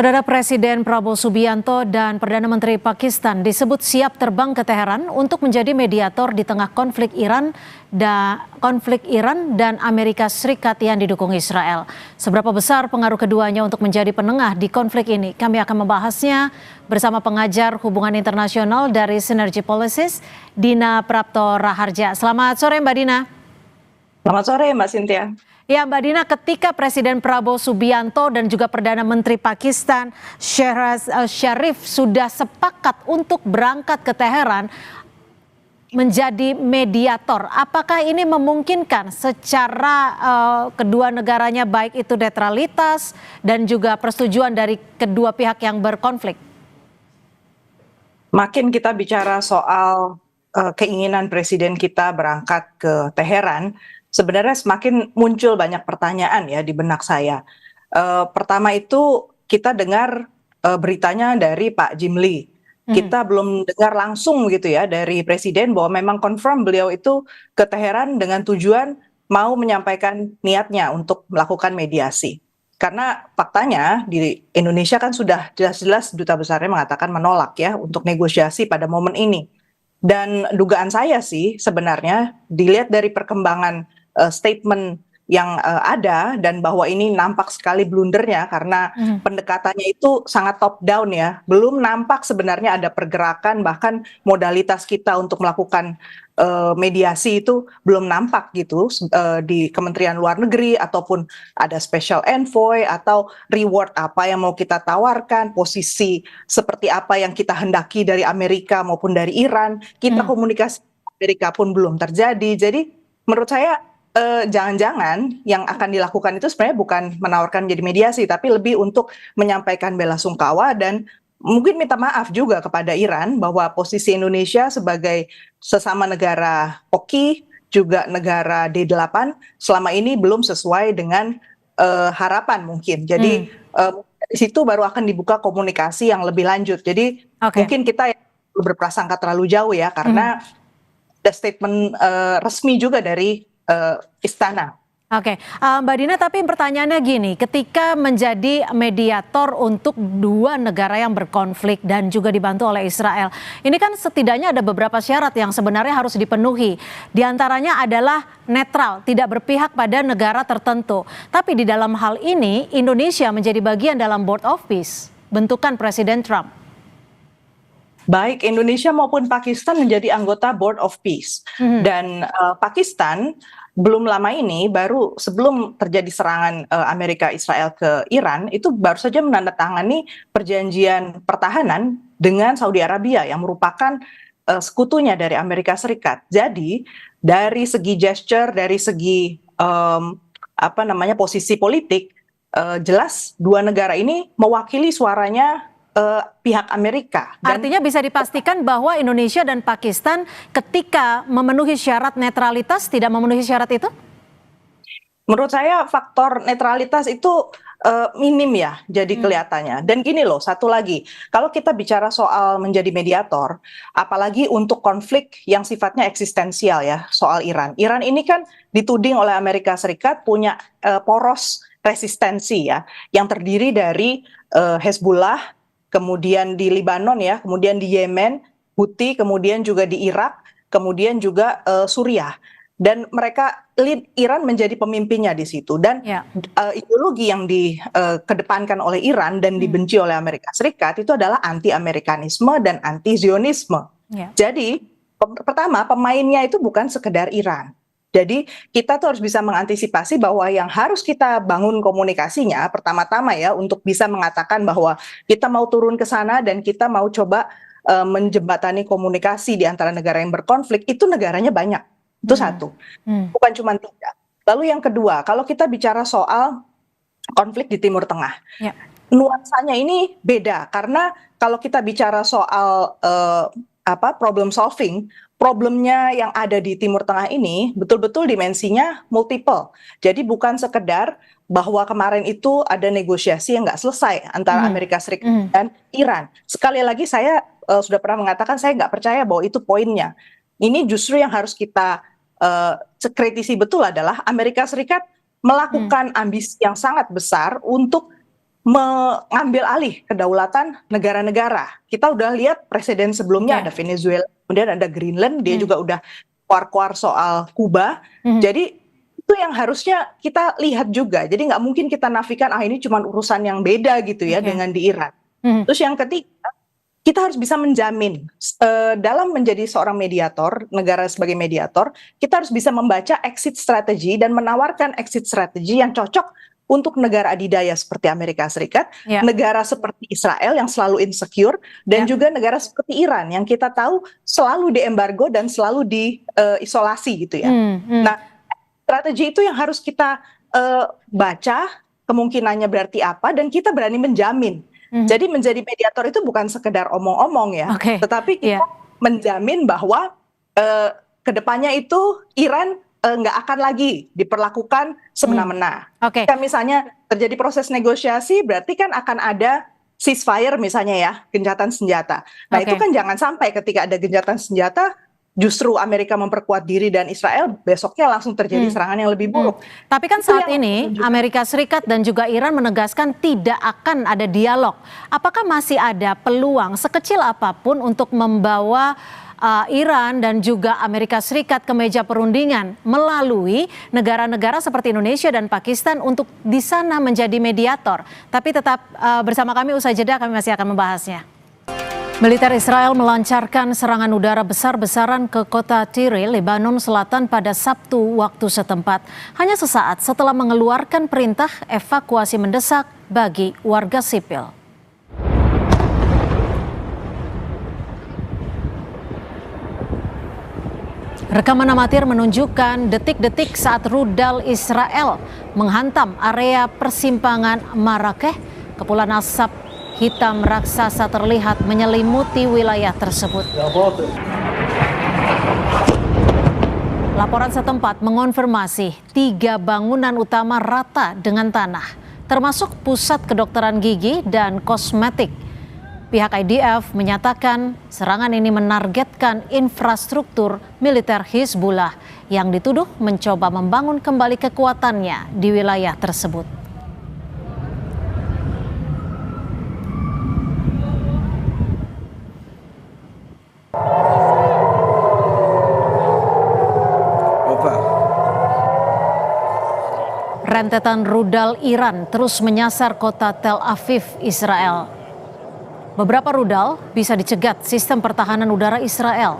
Saudara Presiden Prabowo Subianto dan Perdana Menteri Pakistan disebut siap terbang ke Teheran untuk menjadi mediator di tengah konflik Iran dan Amerika Serikat yang didukung Israel. Seberapa besar pengaruh keduanya untuk menjadi penengah di konflik ini? Kami akan membahasnya bersama pengajar hubungan internasional dari Synergy Policies, Dina Prapto Raharja. Selamat sore Mbak Dina. Selamat sore Mbak Cynthia. Ya Mbak Dina, ketika Presiden Prabowo Subianto dan juga Perdana Menteri Pakistan Shehbaz Sharif sudah sepakat untuk berangkat ke Teheran menjadi mediator, apakah ini memungkinkan secara kedua negaranya baik itu netralitas dan juga persetujuan dari kedua pihak yang berkonflik? Makin kita bicara soal keinginan Presiden kita berangkat ke Teheran, sebenarnya semakin muncul banyak pertanyaan ya di benak saya. Pertama itu kita dengar beritanya dari Pak Jim Lee. Kita belum dengar langsung gitu ya dari Presiden bahwa memang confirm beliau itu ke Teheran dengan tujuan mau menyampaikan niatnya untuk melakukan mediasi. Karena faktanya di Indonesia kan sudah jelas-jelas duta besarnya mengatakan menolak ya untuk negosiasi pada momen ini. Dan dugaan saya sih sebenarnya dilihat dari perkembangan statement yang ada dan bahwa ini nampak sekali blundernya karena pendekatannya itu sangat top down ya. Belum nampak sebenarnya ada pergerakan, bahkan modalitas kita untuk melakukan mediasi itu belum nampak gitu di Kementerian Luar Negeri ataupun ada special envoy atau reward apa yang mau kita tawarkan, posisi seperti apa yang kita hendaki dari Amerika maupun dari Iran. Kita komunikasi Amerika pun belum terjadi. Jadi menurut saya jangan-jangan yang akan dilakukan itu sebenarnya bukan menawarkan menjadi mediasi, tapi lebih untuk menyampaikan bela sungkawa dan mungkin minta maaf juga kepada Iran bahwa posisi Indonesia sebagai sesama negara OKI, juga negara D8, selama ini belum sesuai dengan harapan mungkin. Jadi di situ baru akan dibuka komunikasi yang lebih lanjut. Jadi mungkin kita berprasangka terlalu jauh ya, karena ada statement resmi juga dari istana. Oke, Mbak Dina, tapi pertanyaannya gini, ketika menjadi mediator untuk dua negara yang berkonflik dan juga dibantu oleh Israel, ini kan setidaknya ada beberapa syarat yang sebenarnya harus dipenuhi. Di antaranya adalah netral, tidak berpihak pada negara tertentu. Tapi di dalam hal ini, Indonesia menjadi bagian dalam Board of Peace, bentukan Presiden Trump. Baik Indonesia maupun Pakistan menjadi anggota Board of Peace. Dan Pakistan belum lama ini, baru sebelum terjadi serangan Amerika Israel ke Iran, itu baru saja menandatangani perjanjian pertahanan dengan Saudi Arabia yang merupakan sekutunya dari Amerika Serikat. Jadi dari segi gesture, dari segi posisi politik, jelas dua negara ini mewakili suaranya pihak Amerika. Artinya bisa dipastikan bahwa Indonesia dan Pakistan ketika memenuhi syarat netralitas tidak memenuhi syarat itu? Menurut saya faktor netralitas itu minim ya jadi kelihatannya. Dan gini loh, satu lagi, kalau kita bicara soal menjadi mediator, apalagi untuk konflik yang sifatnya eksistensial ya, soal Iran. Iran ini kan dituding oleh Amerika Serikat punya poros resistensi ya, yang terdiri dari Hezbollah, kemudian di Lebanon ya, kemudian di Yemen, Houthi, kemudian juga di Irak, kemudian juga Suriah. Dan mereka Iran menjadi pemimpinnya di situ. Dan ideologi yang dikedepankan oleh Iran dan dibenci oleh Amerika Serikat itu adalah anti-Amerikanisme dan anti-Zionisme. Jadi pertama pemainnya itu bukan sekedar Iran. Jadi kita tuh harus bisa mengantisipasi bahwa yang harus kita bangun komunikasinya pertama-tama ya untuk bisa mengatakan bahwa kita mau turun ke sana dan kita mau coba menjembatani komunikasi di antara negara yang berkonflik, itu negaranya banyak. Itu satu, bukan cuma tiga. Lalu yang kedua, kalau kita bicara soal konflik di Timur Tengah, nuansanya ini beda karena kalau kita bicara soal problem solving, problemnya yang ada di Timur Tengah ini betul-betul dimensinya multiple. Jadi bukan sekedar bahwa kemarin itu ada negosiasi yang nggak selesai antara Amerika Serikat dan Iran. Sekali lagi saya sudah pernah mengatakan saya nggak percaya bahwa itu poinnya. Ini justru yang harus kita kritisi betul adalah Amerika Serikat melakukan ambisi yang sangat besar untuk mengambil alih kedaulatan negara-negara. Kita udah lihat presiden sebelumnya ada Venezuela, kemudian ada Greenland, dia juga udah keluar-keluar soal Kuba. Jadi itu yang harusnya kita lihat juga. Jadi nggak mungkin kita nafikan ini cuma urusan yang beda gitu ya dengan di Iran. Terus yang ketiga, kita harus bisa menjamin dalam menjadi seorang mediator, negara sebagai mediator, kita harus bisa membaca exit strategy dan menawarkan exit strategy yang cocok untuk negara adidaya seperti Amerika Serikat, negara seperti Israel yang selalu insecure, dan juga negara seperti Iran yang kita tahu selalu diembargo dan selalu diisolasi gitu ya. Nah, strategi itu yang harus kita baca, kemungkinannya berarti apa, dan kita berani menjamin. Jadi menjadi mediator itu bukan sekedar omong-omong ya, tetapi kita menjamin bahwa kedepannya itu Iran nggak akan lagi diperlakukan semena-mena. Jika misalnya terjadi proses negosiasi, berarti kan akan ada ceasefire misalnya ya, gencatan senjata. Nah itu kan jangan sampai ketika ada gencatan senjata, justru Amerika memperkuat diri dan Israel besoknya langsung terjadi serangan yang lebih buruk. Tapi kan saat ini Amerika Serikat dan juga Iran menegaskan tidak akan ada dialog. Apakah masih ada peluang sekecil apapun untuk membawa Iran dan juga Amerika Serikat ke meja perundingan melalui negara-negara seperti Indonesia dan Pakistan untuk di sana menjadi mediator? Tapi tetap bersama kami, usai jeda kami masih akan membahasnya. Militer Israel melancarkan serangan udara besar-besaran ke kota Tiri, Lebanon Selatan pada Sabtu waktu setempat. Hanya sesaat setelah mengeluarkan perintah evakuasi mendesak bagi warga sipil. Rekaman amatir menunjukkan detik-detik saat rudal Israel menghantam area persimpangan Marrakech. Kepulan asap hitam raksasa terlihat menyelimuti wilayah tersebut. Laporan setempat mengonfirmasi 3 bangunan utama rata dengan tanah, termasuk pusat kedokteran gigi dan kosmetik. Pihak IDF menyatakan serangan ini menargetkan infrastruktur militer Hizbullah yang dituduh mencoba membangun kembali kekuatannya di wilayah tersebut. Rentetan rudal Iran terus menyasar kota Tel Aviv, Israel. Beberapa rudal bisa dicegat sistem pertahanan udara Israel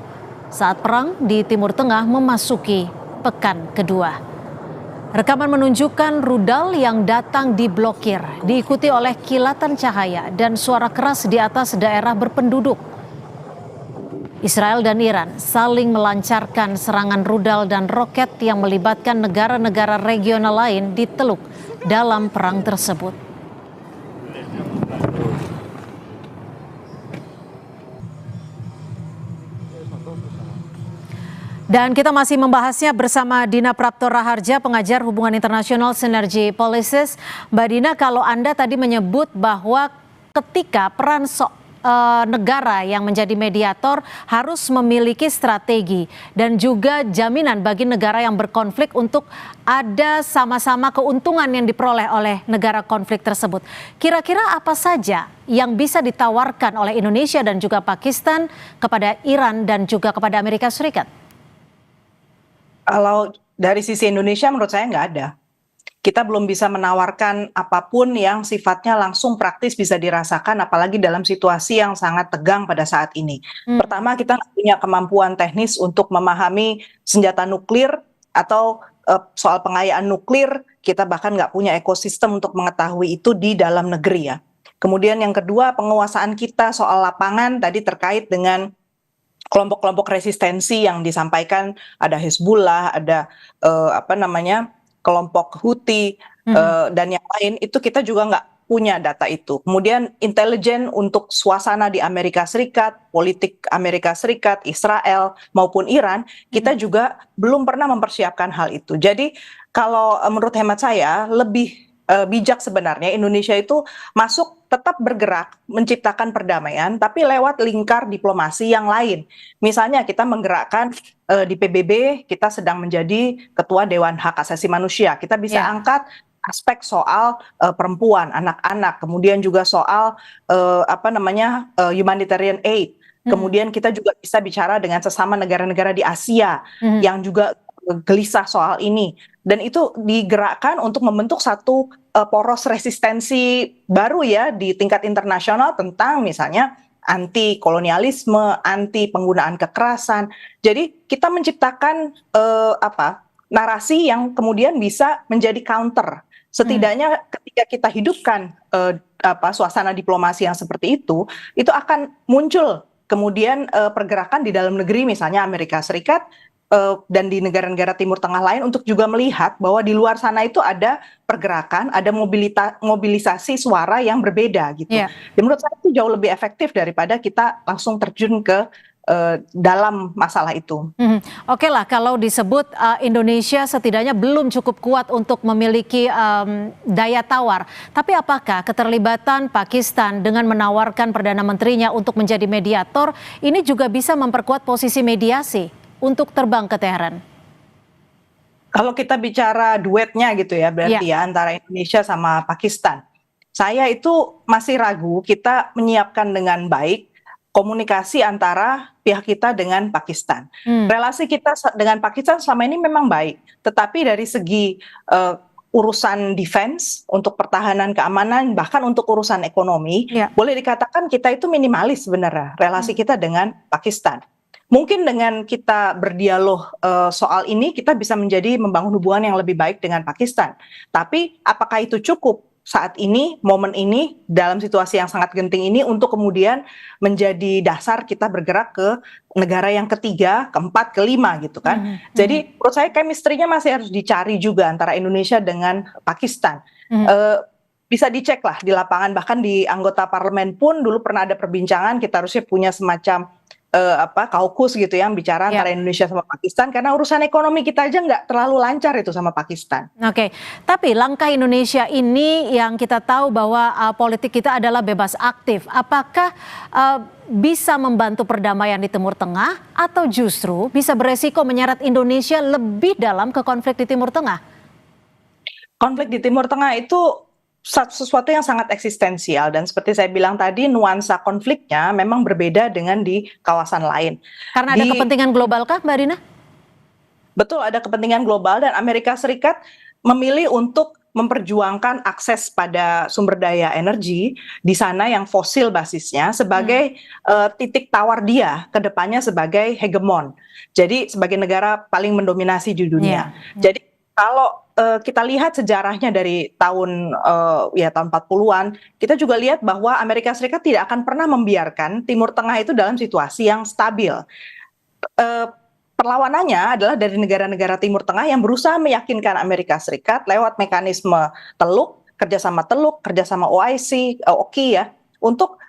saat perang di Timur Tengah memasuki pekan kedua. Rekaman menunjukkan rudal yang datang diblokir, diikuti oleh kilatan cahaya dan suara keras di atas daerah berpenduduk. Israel dan Iran saling melancarkan serangan rudal dan roket yang melibatkan negara-negara regional lain di Teluk dalam perang tersebut. Dan kita masih membahasnya bersama Dina Prapto Raharja, pengajar hubungan internasional Synergy Policies. Mbak Dina, kalau Anda tadi menyebut bahwa ketika peran negara yang menjadi mediator harus memiliki strategi dan juga jaminan bagi negara yang berkonflik untuk ada sama-sama keuntungan yang diperoleh oleh negara konflik tersebut. Kira-kira apa saja yang bisa ditawarkan oleh Indonesia dan juga Pakistan kepada Iran dan juga kepada Amerika Serikat? Kalau dari sisi Indonesia menurut saya nggak ada. Kita belum bisa menawarkan apapun yang sifatnya langsung praktis bisa dirasakan, apalagi dalam situasi yang sangat tegang pada saat ini. Pertama, kita nggak punya kemampuan teknis untuk memahami senjata nuklir atau soal pengayaan nuklir. Kita bahkan nggak punya ekosistem untuk mengetahui itu di dalam negeri ya. Kemudian yang kedua, penguasaan kita soal lapangan tadi terkait dengan kelompok-kelompok resistensi yang disampaikan, ada Hizbullah, ada kelompok Houthi dan yang lain, itu kita juga nggak punya data itu. Kemudian intelijen untuk suasana di Amerika Serikat, politik Amerika Serikat, Israel maupun Iran, kita juga belum pernah mempersiapkan hal itu. Jadi kalau menurut hemat saya lebih bijak sebenarnya Indonesia itu masuk tetap bergerak menciptakan perdamaian tapi lewat lingkar diplomasi yang lain. Misalnya kita menggerakkan di PBB, kita sedang menjadi ketua Dewan Hak Asasi Manusia. Kita bisa angkat aspek soal perempuan, anak-anak, kemudian juga soal humanitarian aid. Kemudian kita juga bisa bicara dengan sesama negara-negara di Asia yang juga gelisah soal ini. Dan itu digerakkan untuk membentuk satu poros resistensi baru ya di tingkat internasional tentang misalnya anti kolonialisme, anti penggunaan kekerasan. Jadi kita menciptakan narasi yang kemudian bisa menjadi counter. Setidaknya ketika kita hidupkan suasana diplomasi yang seperti itu akan muncul kemudian pergerakan di dalam negeri misalnya Amerika Serikat dan di negara-negara Timur Tengah lain untuk juga melihat bahwa di luar sana itu ada pergerakan, ada mobilisasi suara yang berbeda gitu. Yeah. Dan menurut saya itu jauh lebih efektif daripada kita langsung terjun ke dalam masalah itu. Oke lah, kalau disebut Indonesia setidaknya belum cukup kuat untuk memiliki daya tawar. Tapi apakah keterlibatan Pakistan dengan menawarkan Perdana Menterinya untuk menjadi mediator ini juga bisa memperkuat posisi mediasi untuk terbang ke Teheran? Kalau kita bicara duetnya gitu ya, berarti ya antara Indonesia sama Pakistan. Saya itu masih ragu kita menyiapkan dengan baik komunikasi antara pihak kita dengan Pakistan. Relasi kita dengan Pakistan selama ini memang baik, tetapi dari segi urusan defense, untuk pertahanan keamanan, bahkan untuk urusan ekonomi, boleh dikatakan kita itu minimalis sebenarnya relasi kita dengan Pakistan. Mungkin dengan kita berdialog soal ini, kita bisa membangun hubungan yang lebih baik dengan Pakistan. Tapi apakah itu cukup saat ini, momen ini, dalam situasi yang sangat genting ini untuk kemudian menjadi dasar kita bergerak ke negara yang ketiga, keempat, kelima gitu kan. Jadi menurut saya chemistry-nya masih harus dicari juga antara Indonesia dengan Pakistan. Bisa dicek lah di lapangan, bahkan di anggota parlemen pun dulu pernah ada perbincangan kita harusnya punya semacam kaukus gitu yang bicara antara Indonesia sama Pakistan, karena urusan ekonomi kita aja nggak terlalu lancar itu sama Pakistan. Oke, tapi langkah Indonesia ini yang kita tahu bahwa politik kita adalah bebas aktif. Apakah bisa membantu perdamaian di Timur Tengah atau justru bisa beresiko menyeret Indonesia lebih dalam ke konflik di Timur Tengah? Konflik di Timur Tengah itu sesuatu yang sangat eksistensial, dan seperti saya bilang tadi, nuansa konfliknya memang berbeda dengan di kawasan lain. Karena ada kepentingan global kah, Mbak Dina? Betul, ada kepentingan global, dan Amerika Serikat memilih untuk memperjuangkan akses pada sumber daya energi di sana yang fosil basisnya sebagai titik tawar dia ke depannya sebagai hegemon. Jadi sebagai negara paling mendominasi di dunia. Jadi kalau kita lihat sejarahnya dari tahun 40-an, kita juga lihat bahwa Amerika Serikat tidak akan pernah membiarkan Timur Tengah itu dalam situasi yang stabil. Perlawanannya adalah dari negara-negara Timur Tengah yang berusaha meyakinkan Amerika Serikat lewat mekanisme kerjasama OIC, OKI ya, untuk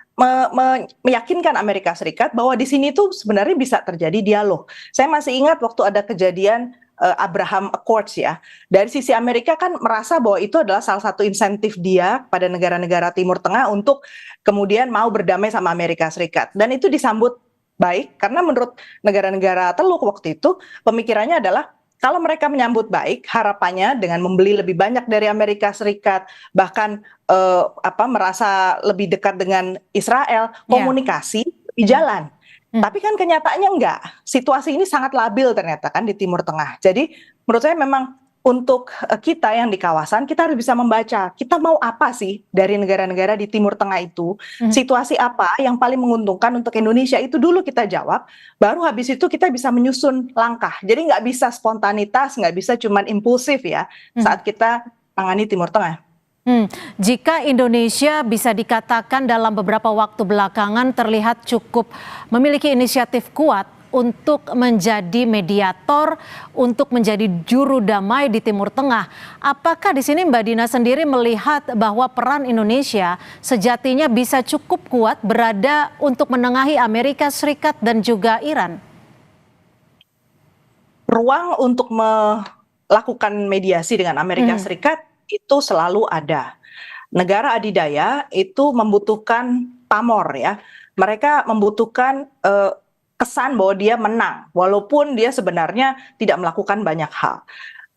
meyakinkan Amerika Serikat bahwa di sini tuh sebenarnya bisa terjadi dialog. Saya masih ingat waktu ada kejadian Abraham Accords ya. Dari sisi Amerika kan merasa bahwa itu adalah salah satu insentif dia pada negara-negara Timur Tengah untuk kemudian mau berdamai sama Amerika Serikat. Dan itu disambut baik karena menurut negara-negara Teluk waktu itu pemikirannya adalah kalau mereka menyambut baik, harapannya dengan membeli lebih banyak dari Amerika Serikat, bahkan merasa lebih dekat dengan Israel, komunikasi lebih jalan. Tapi kan kenyataannya enggak. Situasi ini sangat labil ternyata kan di Timur Tengah. Jadi menurut saya memang untuk kita yang di kawasan, kita harus bisa membaca kita mau apa sih dari negara-negara di Timur Tengah itu. Situasi apa yang paling menguntungkan untuk Indonesia itu dulu kita jawab. Baru habis itu kita bisa menyusun langkah. Jadi nggak bisa spontanitas, nggak bisa cuman impulsif ya saat kita tangani Timur Tengah. Jika Indonesia bisa dikatakan dalam beberapa waktu belakangan terlihat cukup memiliki inisiatif kuat untuk menjadi mediator, untuk menjadi juru damai di Timur Tengah. Apakah di sini Mbak Dina sendiri melihat bahwa peran Indonesia sejatinya bisa cukup kuat berada untuk menengahi Amerika Serikat dan juga Iran? Ruang untuk melakukan mediasi dengan Amerika Serikat itu selalu ada. Negara adidaya itu membutuhkan pamor ya. Mereka membutuhkan kesan bahwa dia menang, walaupun dia sebenarnya tidak melakukan banyak hal.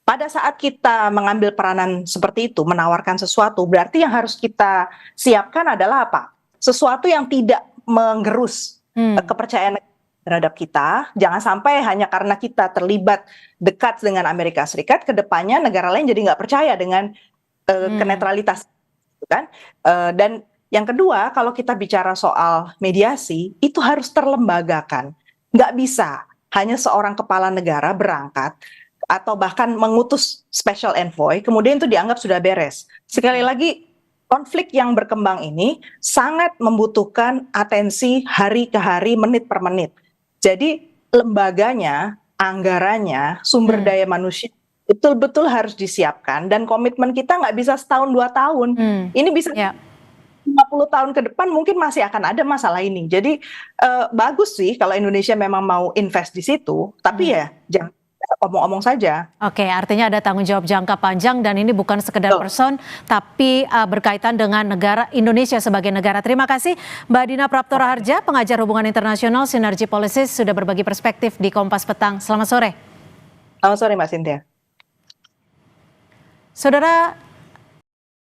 pada saat kita mengambil peranan seperti itu, menawarkan sesuatu, berarti yang harus kita siapkan adalah apa? Sesuatu yang tidak menggerus kepercayaan terhadap kita. Jangan sampai hanya karena kita terlibat dekat dengan Amerika Serikat, ke depannya negara lain jadi nggak percaya dengan kenetralitas, kan? Dan yang kedua, kalau kita bicara soal mediasi, itu harus terlembagakan. Nggak bisa hanya seorang kepala negara berangkat atau bahkan mengutus special envoy, kemudian itu dianggap sudah beres. Sekali lagi, konflik yang berkembang ini sangat membutuhkan atensi hari ke hari, menit per menit. Jadi lembaganya, anggarannya, sumber daya manusia betul-betul harus disiapkan, dan komitmen kita nggak bisa setahun 2 tahun. Ini bisa 50 tahun ke depan mungkin masih akan ada masalah ini. Jadi bagus sih kalau Indonesia memang mau invest di situ, tapi ya jangan omong-omong saja. Oke, artinya ada tanggung jawab jangka panjang dan ini bukan sekedar person, tapi berkaitan dengan negara Indonesia sebagai negara. Terima kasih Mbak Dina Prapto Raharja, pengajar hubungan internasional Synergy Policies, sudah berbagi perspektif di Kompas Petang. Selamat sore. Selamat sore Mbak Cynthia. Saudara,